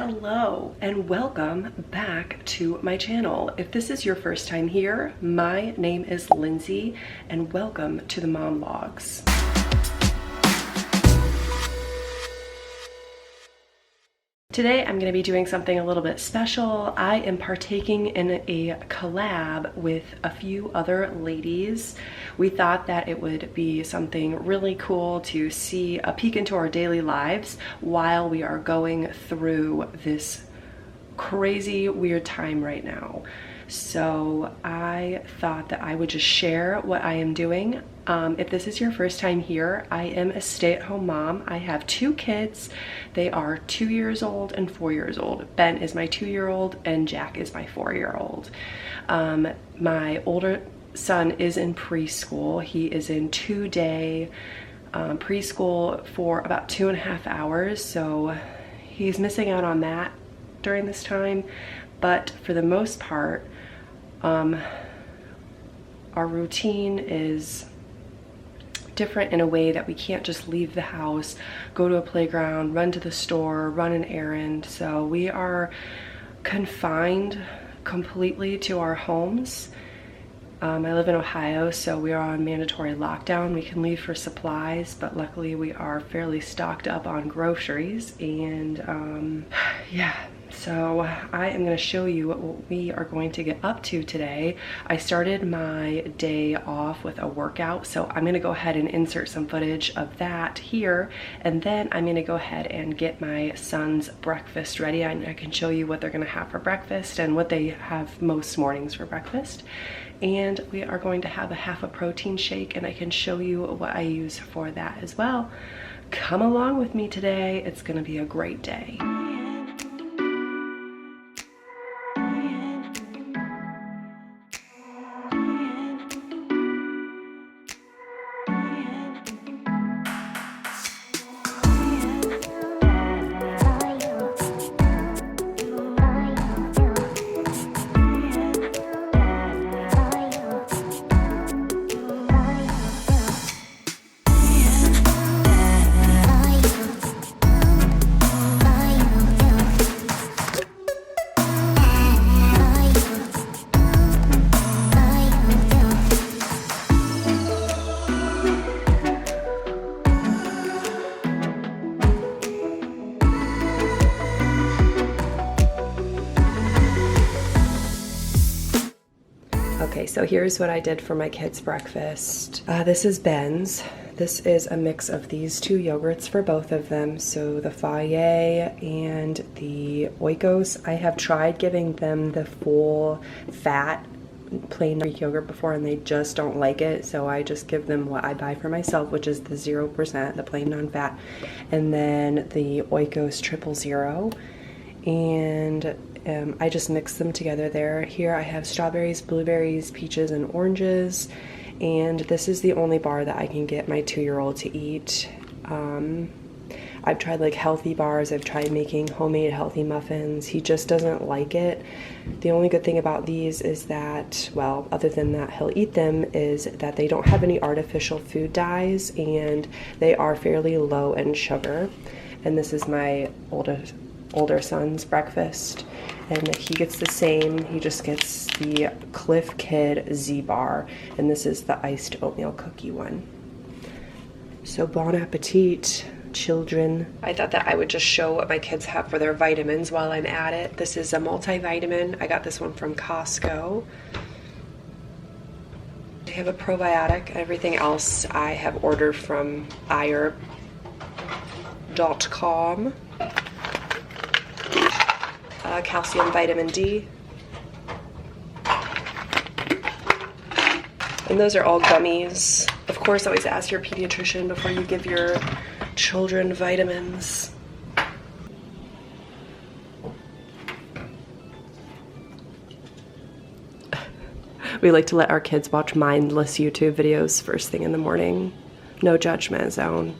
Hello and welcome back to my channel. If this is your first time here, my name is Lindsay and welcome to the Momlogs. Today I'm going to be doing something a little bit special. I am partaking in a collab with a few other ladies. We thought that it would be something really cool to see a peek into our daily lives while we are going through this crazy weird time right now. So I thought that I would just share what I am doing. If this is your first time here, I am a stay-at-home mom. I have two kids. They are 2 years old and 4 years old. Ben is my 2-year-old and Jack is my 4-year-old. My older son is in preschool. He is in 2-day preschool for about 2.5 hours. So he's missing out on that during this time. But for the most part, our routine is different in a way that we can't just leave the house, go to a playground, run to the store, run an errand. So we are confined completely to our homes. I live in Ohio, so we are on mandatory lockdown. We can leave for supplies, but luckily we are fairly stocked up on groceries. And yeah, so I am going to show you what we are going to get up to today. I started my day off with a workout, so I'm going to go ahead and insert some footage of that here, and then I'm going to go ahead and get my son's breakfast ready. I can show you what they're going to have for breakfast and what they have most mornings for breakfast. And we are going to have a half a protein shake, and I can show you what I use for that as well. Come along with me today. It's going to be a great day. Okay, so here's what I did for my kids' breakfast. This is Ben's. This is a mix of these two yogurts for both of them. So the Fage and the Oikos. I have tried giving them the full fat plain Greek yogurt before and they just don't like it. So I just give them what I buy for myself, which is the 0%, the plain non-fat. And then the Oikos 000. And I just mix them together there. Here I have strawberries, blueberries, peaches, and oranges. And this is the only bar that I can get my 2-year-old to eat. I've tried like healthy bars. I've tried making homemade healthy muffins. He just doesn't like it. The only good thing about these is that, well, other than that he'll eat them, is that they don't have any artificial food dyes and they are fairly low in sugar. And this is my older son's breakfast, and he gets the same. He just gets the Cliff Kid Z bar, and this is the iced oatmeal cookie one. So bon appetit, children. I thought that I would just show what my kids have for their vitamins while I'm at it. This is a multivitamin. I got this one from Costco. They have a probiotic. Everything else I have ordered from Ayer.com. Calcium, vitamin D. And those are all gummies. Of course, always ask your pediatrician before you give your children vitamins. We like to let our kids watch mindless YouTube videos first thing in the morning. No judgment zone.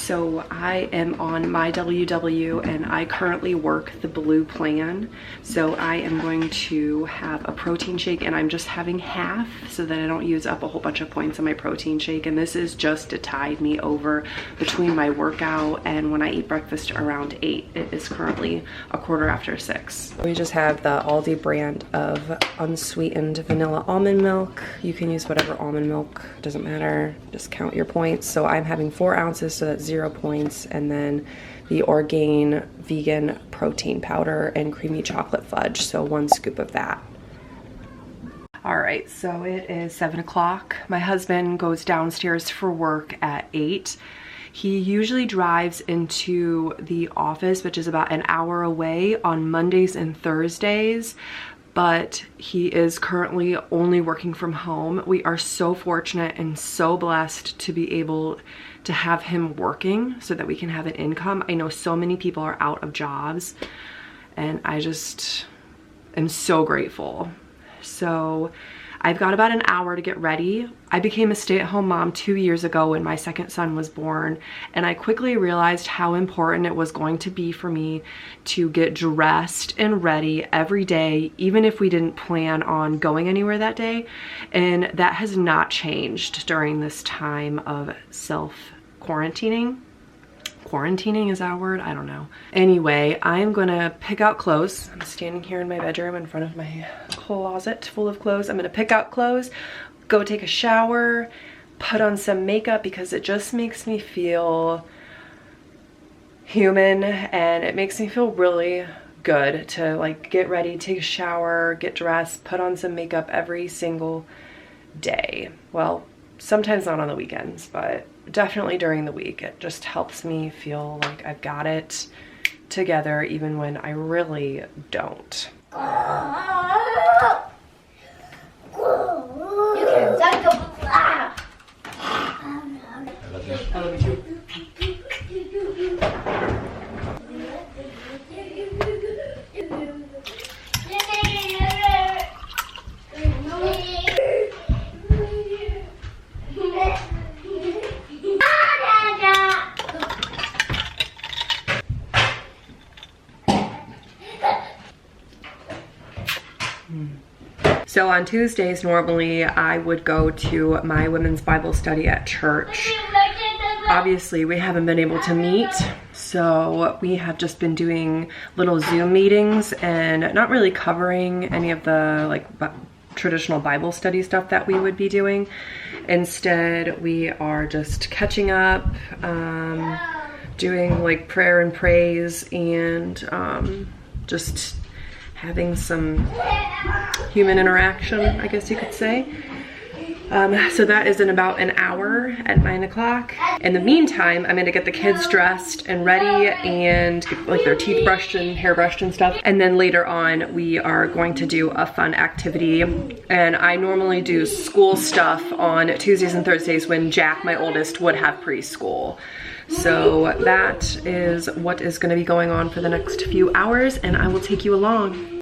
So I am on myWW and I currently work the blue plan. So I am going to have a protein shake, and I'm just having half so that I don't use up a whole bunch of points on my protein shake. And this is just to tide me over between my workout and when I eat breakfast around 8. It is currently 6:15. We just have the Aldi brand of unsweetened vanilla almond milk. You can use whatever almond milk, doesn't matter, just count your points. So I'm having 4 ounces, so that's 0 points, and then the Orgain vegan protein powder and creamy chocolate fudge, so 1 scoop of that. All right, so it is 7 o'clock. My husband goes downstairs for work at 8. He usually drives into the office, which is about an hour away, on Mondays and Thursdays, but he is currently only working from home. We are so fortunate and so blessed to be able to have him working so that we can have an income. I know so many people are out of jobs, and I just am so grateful. So I've got about an hour to get ready. I became a stay-at-home mom 2 years ago when my second son was born, and I quickly realized how important it was going to be for me to get dressed and ready every day, even if we didn't plan on going anywhere that day. And that has not changed during this time of self-quarantining. Quarantining, is that a word? I don't know. Anyway, I'm gonna pick out clothes. I'm standing here in my bedroom in front of my closet full of clothes. I'm gonna pick out clothes, go take a shower, put on some makeup because it just makes me feel human, and it makes me feel really good to like get ready, take a shower, get dressed, put on some makeup every single day. Well, sometimes not on the weekends, but definitely during the week. It just helps me feel like I've got it together even when I really don't. So on Tuesdays, normally I would go to my women's Bible study at church. Obviously, we haven't been able to meet, so we have just been doing little Zoom meetings and not really covering any of the like traditional Bible study stuff that we would be doing. Instead, we are just catching up, doing like prayer and praise, and just having some human interaction, I guess you could say. So that is in about an hour at 9 o'clock. In the meantime, I'm gonna get the kids dressed and ready and get like their teeth brushed and hair brushed and stuff. And then later on, we are going to do a fun activity. And I normally do school stuff on Tuesdays and Thursdays when Jack, my oldest, would have preschool. So that is what is gonna be going on for the next few hours, and I will take you along.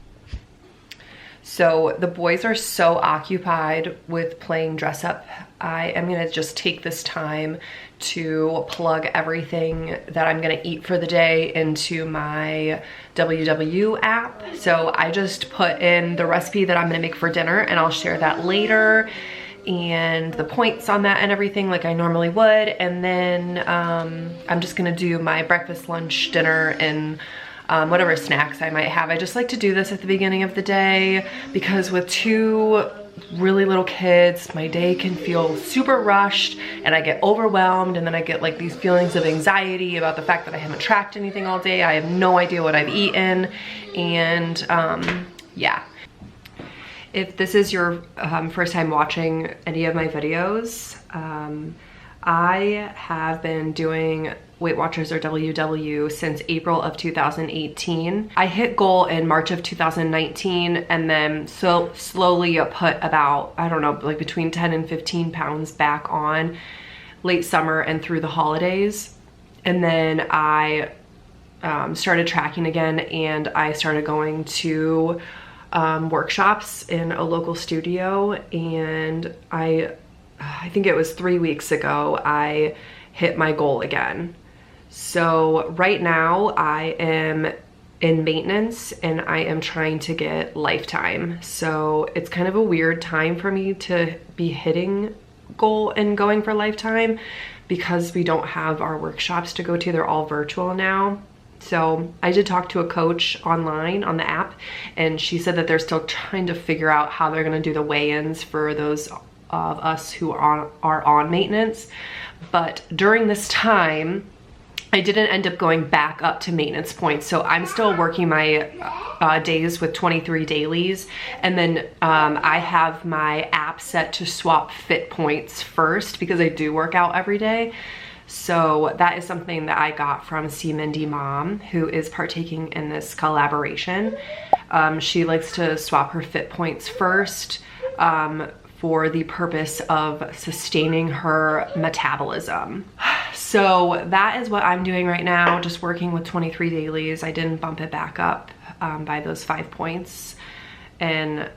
So the boys are so occupied with playing dress up. I am gonna just take this time to plug everything that I'm gonna eat for the day into my WW app. So I just put in the recipe that I'm gonna make for dinner, and I'll share that later, and the points on that and everything like I normally would. And then I'm just gonna do my breakfast, lunch, dinner, and whatever snacks I might have. I just like to do this at the beginning of the day because with 2 really little kids, my day can feel super rushed and I get overwhelmed, and then I get like these feelings of anxiety about the fact that I haven't tracked anything all day. I have no idea what I've eaten, and yeah. If this is your first time watching any of my videos, I have been doing Weight Watchers or WW since April of 2018. I hit goal in March of 2019, and then so slowly put about, I don't know, like between 10 and 15 pounds back on late summer and through the holidays. And then I started tracking again, and I started going to workshops in a local studio, and I think it was 3 weeks ago, I hit my goal again. So right now I am in maintenance and I am trying to get lifetime. So it's kind of a weird time for me to be hitting goal and going for lifetime because we don't have our workshops to go to. They're all virtual now. So I did talk to a coach online on the app, and she said that they're still trying to figure out how they're gonna do the weigh-ins for those of us who are on maintenance. But during this time, I didn't end up going back up to maintenance points. So I'm still working my days with 23 dailies. And then I have my app set to swap fit points first because I do work out every day. So that is something that I got from Mindy Mom, who is partaking in this collaboration. She likes to swap her fit points first for the purpose of sustaining her metabolism. So that is what I'm doing right now, just working with 23 dailies. I didn't bump it back up by those 5 points. And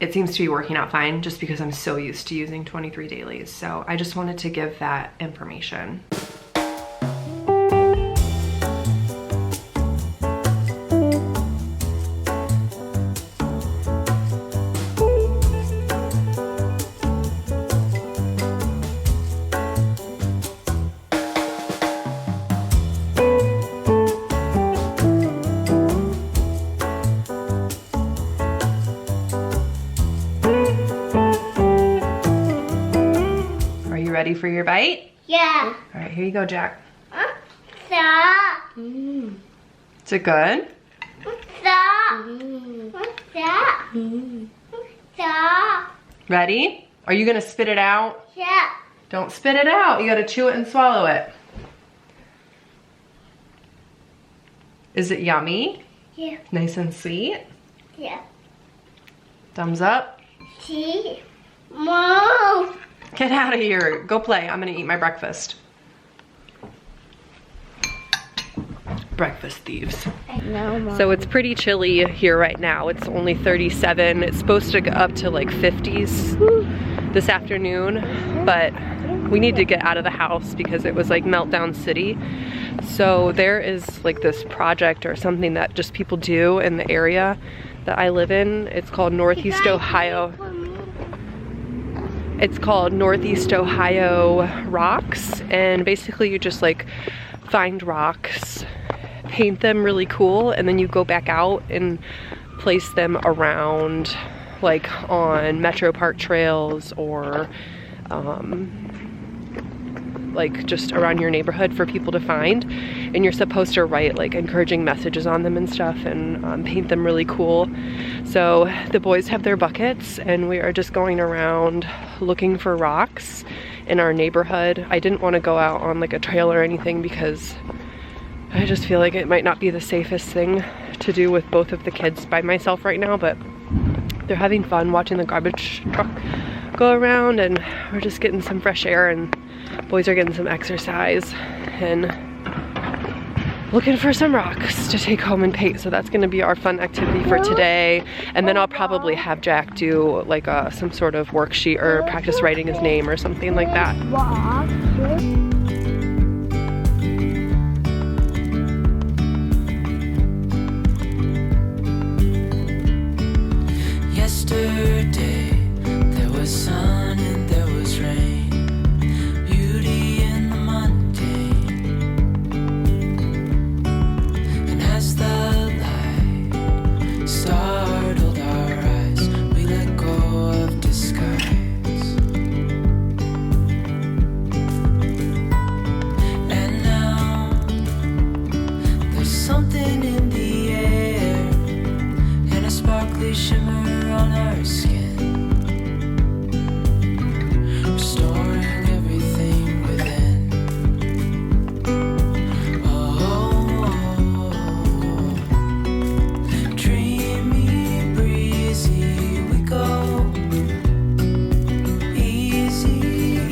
it seems to be working out fine just because I'm so used to using 23 dailies. So I just wanted to give that information. Ready for your bite? Yeah. All right, here you go, Jack. Stop. Is it good? Stop. Stop. Stop. Ready? Are you gonna spit it out? Yeah. Don't spit it out. You gotta chew it and swallow it. Is it yummy? Yeah. Nice and sweet? Yeah. Thumbs up? See? Mom. Get out of here. Go play. I'm gonna eat my breakfast. Breakfast thieves. No, Mom. So it's pretty chilly here right now. It's only 37. It's supposed to go up to like 50s this afternoon, but we need to get out of the house because it was like meltdown city. So there is like this project or something that just people do in the area that I live in. It's called Northeast Ohio. It's called Northeast Ohio Rocks, and basically you just like find rocks, paint them really cool, and then you go back out and place them around like on Metro Park trails or like just around your neighborhood for people to find. And you're supposed to write like encouraging messages on them and stuff and paint them really cool. So the boys have their buckets and we are just going around looking for rocks in our neighborhood. I didn't want to go out on like a trail or anything because I just feel like it might not be the safest thing to do with both of the kids by myself right now, but they're having fun watching the garbage truck go around and we're just getting some fresh air and boys are getting some exercise and looking for some rocks to take home and paint. So that's gonna be our fun activity for today. And then I'll probably have Jack do like some sort of worksheet or practice writing his name or something like that. Yesterday there was sun and there was rain, beauty in the mundane. And as the light startled our eyes, we let go of disguise. And now there's something in the air and a sparkly shimmer on our skin, restoring everything within. Oh, dreamy, breezy, we go easy,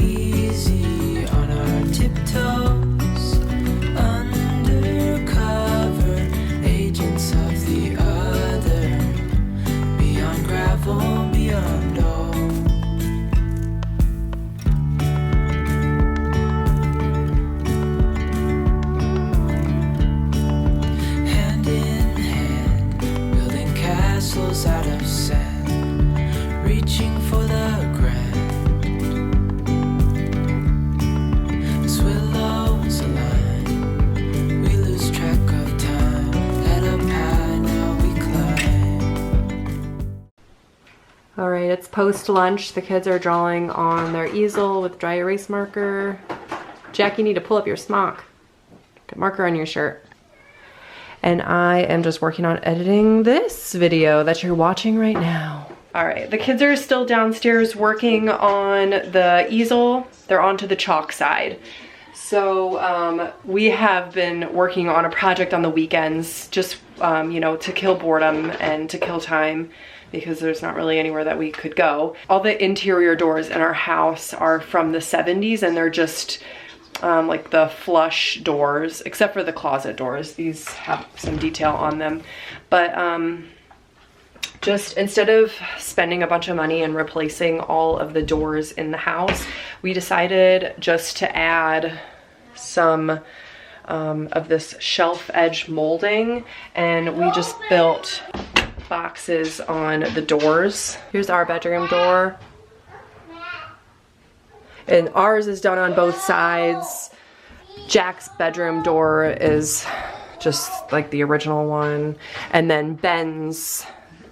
easy on our tiptoes, undercover agents of the other. Beyond gravel, It's post-lunch. The kids are drawing on their easel with dry erase marker. Jack, you need to pull up your smock. Get marker on your shirt. And I am just working on editing this video that you're watching right now. All right, the kids are still downstairs working on the easel. They're onto the chalk side. So we have been working on a project on the weekends, just you know, to kill boredom and to kill time, because there's not really anywhere that we could go. All the interior doors in our house are from the 70s, and they're just like the flush doors, except for the closet doors. These have some detail on them. But just instead of spending a bunch of money and replacing all of the doors in the house, we decided just to add some of this shelf edge molding, and we just built boxes on the doors. Here's our bedroom door. And ours is done on both sides. Jack's bedroom door is just like the original one. And then Ben's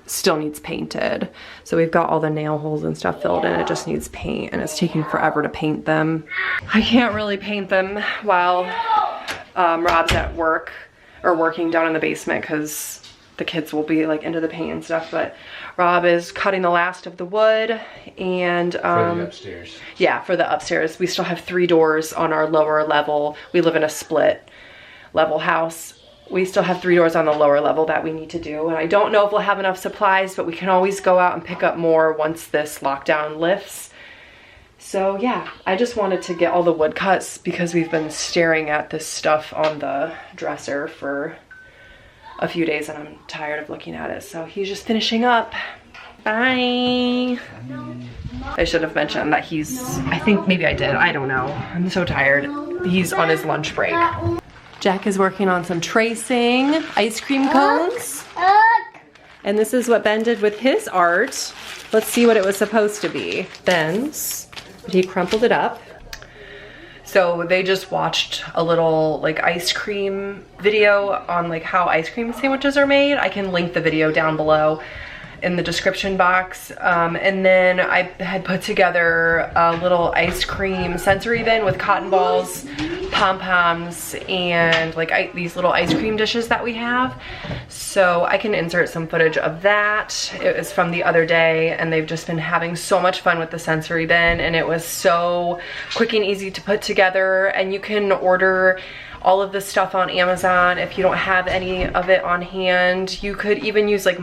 still needs painted. So we've got all the nail holes and stuff filled in. It just needs paint, and it's taking forever to paint them. I can't really paint them while Rob's at work or working down in the basement, because the kids will be like into the paint and stuff. But Rob is cutting the last of the wood, and for the upstairs. Yeah, for the upstairs. We still have 3 doors on our lower level. We live in a split level house. We still have 3 doors on the lower level that we need to do, and I don't know if we'll have enough supplies, but we can always go out and pick up more once this lockdown lifts. So yeah, I just wanted to get all the wood cuts because we've been staring at this stuff on the dresser for a few days and I'm tired of looking at it. So he's just finishing up. Bye. I should have mentioned that I think maybe I did, I don't know. I'm so tired. He's on his lunch break. Jack is working on some tracing, ice cream cones. And this is what Ben did with his art. Let's see what it was supposed to be. Ben's, he crumpled it up. So they just watched a little like ice cream video on like how ice cream sandwiches are made. I can link the video down below in the description box. And then I had put together a little ice cream sensory bin with cotton balls, pom-poms, and like these little ice cream dishes that we have. So I can insert some footage of that. It was from the other day, and they've just been having so much fun with the sensory bin, and it was so quick and easy to put together. And you can order all of this stuff on Amazon if you don't have any of it on hand. You could even use like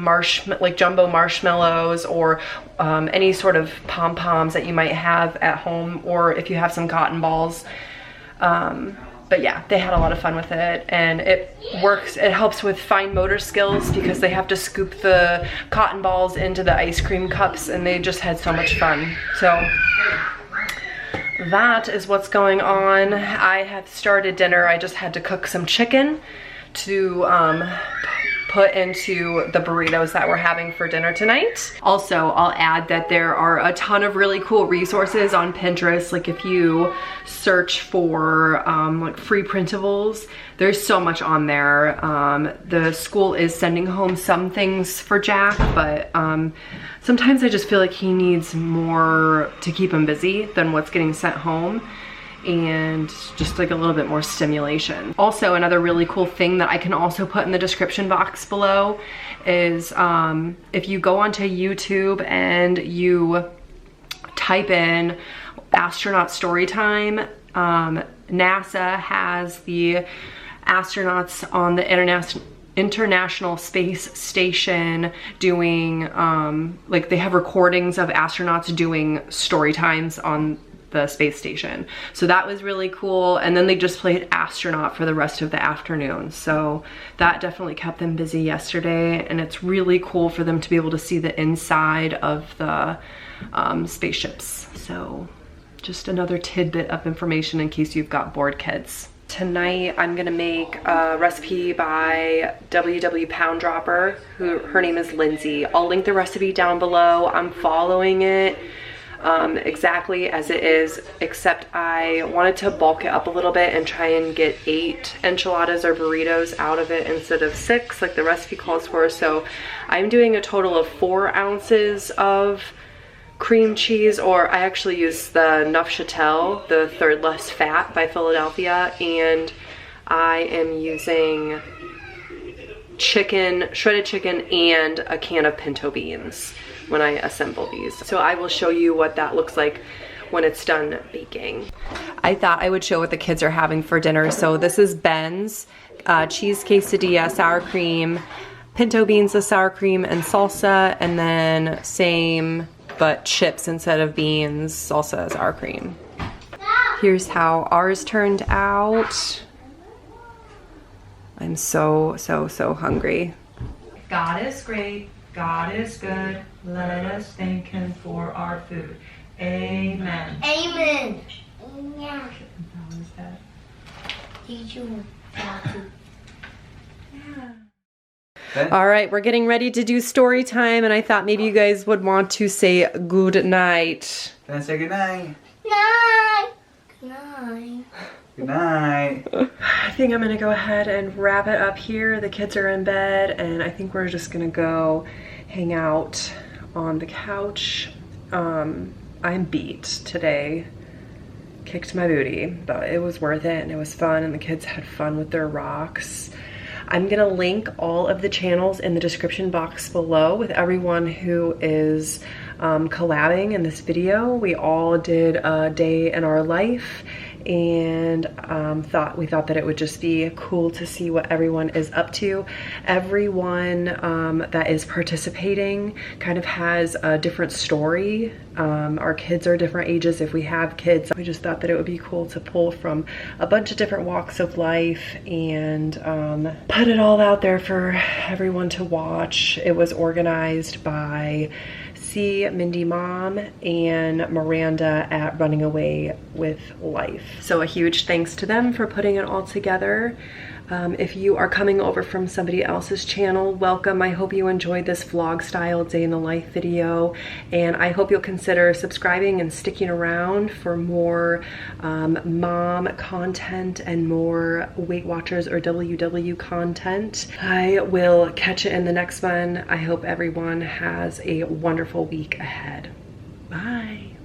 jumbo marshmallows, or any sort of pom-poms that you might have at home, or if you have some cotton balls. But yeah, they had a lot of fun with it, and it works. It helps with fine motor skills because they have to scoop the cotton balls into the ice cream cups, and they just had so much fun. So that is what's going on. I have started dinner. I just had to cook some chicken to put into the burritos that we're having for dinner tonight. Also, I'll add that there are a ton of really cool resources on Pinterest. Like if you search for like free printables, there's so much on there. The school is sending home some things for Jack, but sometimes I just feel like he needs more to keep him busy than what's getting sent home, and just like a little bit more stimulation. Also, another really cool thing that I can also put in the description box below is if you go onto YouTube and you type in astronaut story time, NASA has the astronauts on the International Space Station doing, like they have recordings of astronauts doing story times on the space station. So that was really cool. And then they just played astronaut for the rest of the afternoon. So that definitely kept them busy yesterday. And it's really cool for them to be able to see the inside of the spaceships. So just another tidbit of information in case you've got bored kids. Tonight I'm gonna make a recipe by myWW Pound Dropper, her name is Lindsay. I'll link the recipe down below. I'm following it exactly as it is, except I wanted to bulk it up a little bit and try and get 8 enchiladas or burritos out of it instead of 6 like the recipe calls for. So I'm doing a total of 4 ounces of cream cheese, or I actually use the Neufchâtel, the third less fat by Philadelphia, and I am using chicken, shredded chicken, and a can of pinto beans when I assemble these. So I will show you what that looks like when it's done baking. I thought I would show what the kids are having for dinner. So this is Ben's cheese quesadilla, sour cream, pinto beans with sour cream and salsa, and then same but chips instead of beans, salsa, sour cream. Here's how ours turned out. I'm so hungry. God is great, God is good, let us thank him for our food. Amen. Amen. Yeah. How is that? Did you All right, we're getting ready to do story time, and I thought maybe you guys would want to say good night. Can I say good night? Night. Night. Good night. I think I'm gonna go ahead and wrap it up here. The kids are in bed, and I think we're just gonna go hang out on the couch. I'm beat today. Kicked my booty, but it was worth it, and it was fun, and the kids had fun with their rocks. I'm gonna link all of the channels in the description box below with everyone who is collabing in this video. We all did a day in our life, and we thought that it would just be cool to see what everyone is up to. Everyone that is participating kind of has a different story. Our kids are different ages if we have kids. We just thought that it would be cool to pull from a bunch of different walks of life and put it all out there for everyone to watch. It was organized by Mindy Mom and Miranda at Running Away with Life. So a huge thanks to them for putting it all together. If you are coming over from somebody else's channel, welcome. I hope you enjoyed this vlog style day in the life video, and I hope you'll consider subscribing and sticking around for more mom content and more Weight Watchers or WW content. I will catch you in the next one. I hope everyone has a wonderful week ahead. Bye.